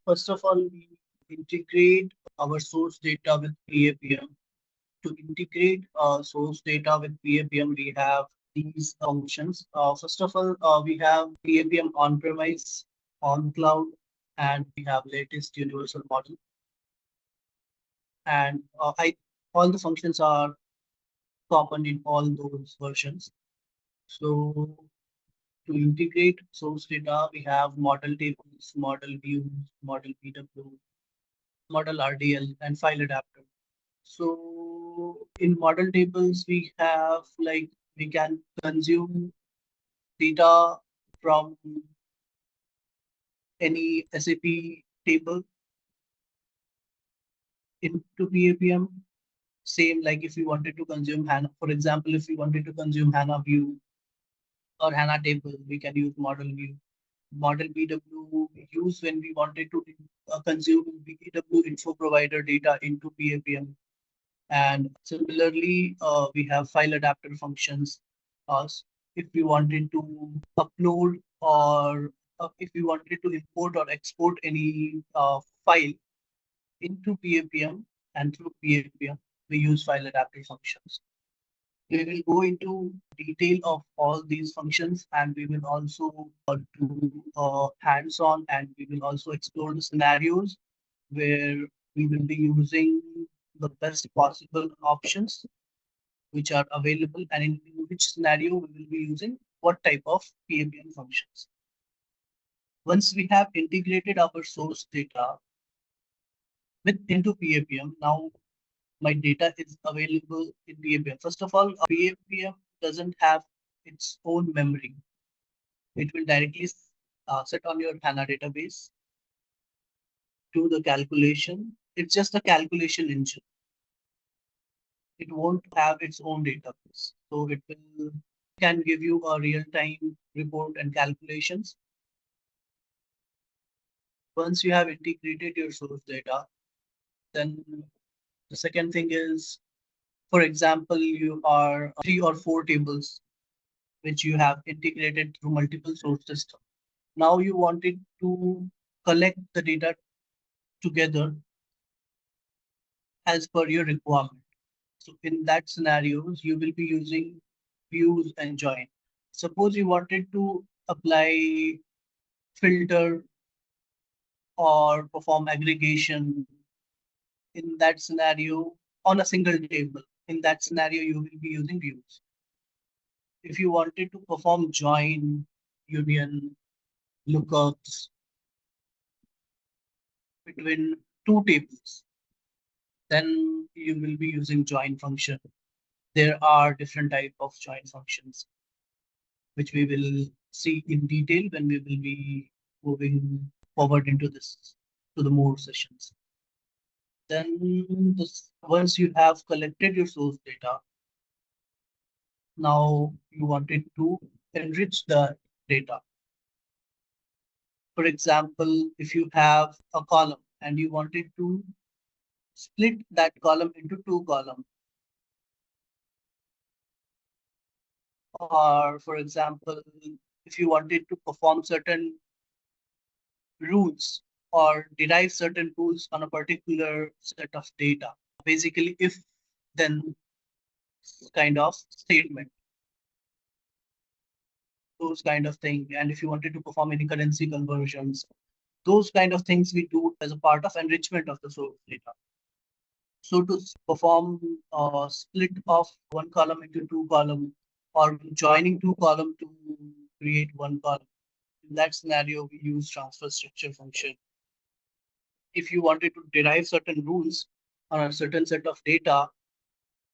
First of all, we integrate our source data with PAPM. To integrate source data with PAPM, we have these functions. First of all, we have PAPM on-premise, on-cloud, and we have latest universal model. And all the functions are common in all those versions. So to integrate source data, we have model tables, model views, model PW, model RDL, and file adapter. So in model tables, we have like we can consume data from any SAP table into PAPM. Same like if we wanted to consume HANA, for example, if we wanted to consume HANA view or HANA table, we can use model view. Model BW we use when we wanted to consume BW info provider data into PAPM. And similarly, we have file adapter functions. Uh, if we wanted to upload or if we wanted to import or export any file into PAPM and through PAPM, we use file adapter functions. We will go into detail of all these functions and we will also do hands-on and we will also explore the scenarios where we will be using the best possible options which are available and in which scenario we will be using what type of PAPM functions. Once we have integrated our source data with into PAPM, now my data is available in PAPM. First of all, PAPM doesn't have its own memory. It will directly sit on your HANA database, do the calculation. It's just a calculation engine. It won't have its own database. So it will can give you a real-time report and calculations. Once you have integrated your source data, then the second thing is, for example, you are 3 or 4 tables which you have integrated through multiple source systems. Now you wanted to collect the data together as per your requirement. So in that scenarios, you will be using views and join. Suppose you wanted to apply filter or perform aggregation in that scenario on a single table. In that scenario, you will be using views. If you wanted to perform join, union, lookups between 2 tables, then you will be using join function. There are different type of join functions, which we will see in detail when we will be moving forward into this to the more sessions. Then once you have collected your source data, now you wanted to enrich the data. For example, if you have a column and you wanted to split that column into 2 columns, or for example, if you wanted to perform certain rules or derive certain rules on a particular set of data, basically if then kind of statement, those kind of thing. And if you wanted to perform any currency conversions, those kind of things we do as a part of enrichment of the source data. So to perform a split of 1 column into 2 column or joining 2 column to create 1 column, in that scenario, we use transfer structure function. If you wanted to derive certain rules on a certain set of data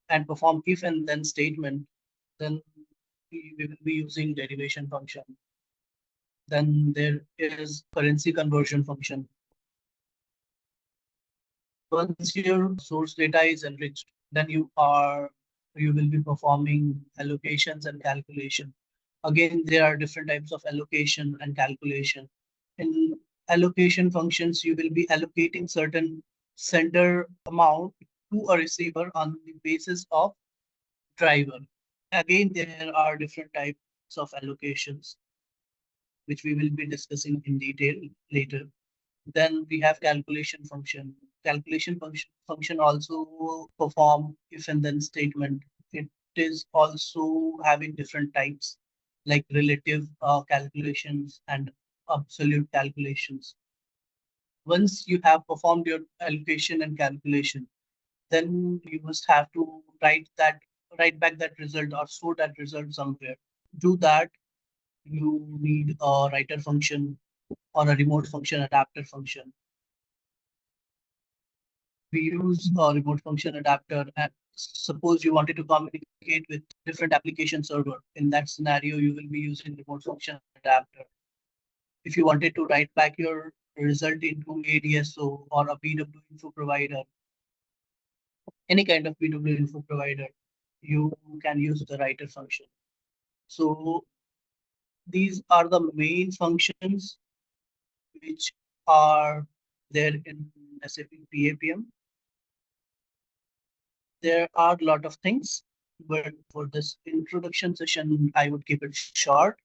and perform if and then statement, then we will be using derivation function. Then there is currency conversion function. Once your source data is enriched, then you will be performing allocations and calculation. Again, there are different types of allocation and calculation. In allocation functions, you will be allocating certain sender amount to a receiver on the basis of driver. Again, there are different types of allocations, which we will be discussing in detail later. Then we have calculation function. Function also perform if and then statement. It is also having different types like relative calculations and absolute calculations. Once you have performed your allocation and calculation, then you must have to write back that result or store that result somewhere. Do that, you need a writer function or a remote function adapter function. We use a remote function adapter, and suppose you wanted to communicate with different application server. In that scenario, you will be using remote function adapter. If you wanted to write back your result into ADSO or a BW info provider, any kind of BW info provider, you can use the writer function. So these are the main functions which are there in SAP PAPM. There are a lot of things, but for this introduction session, I would keep it short.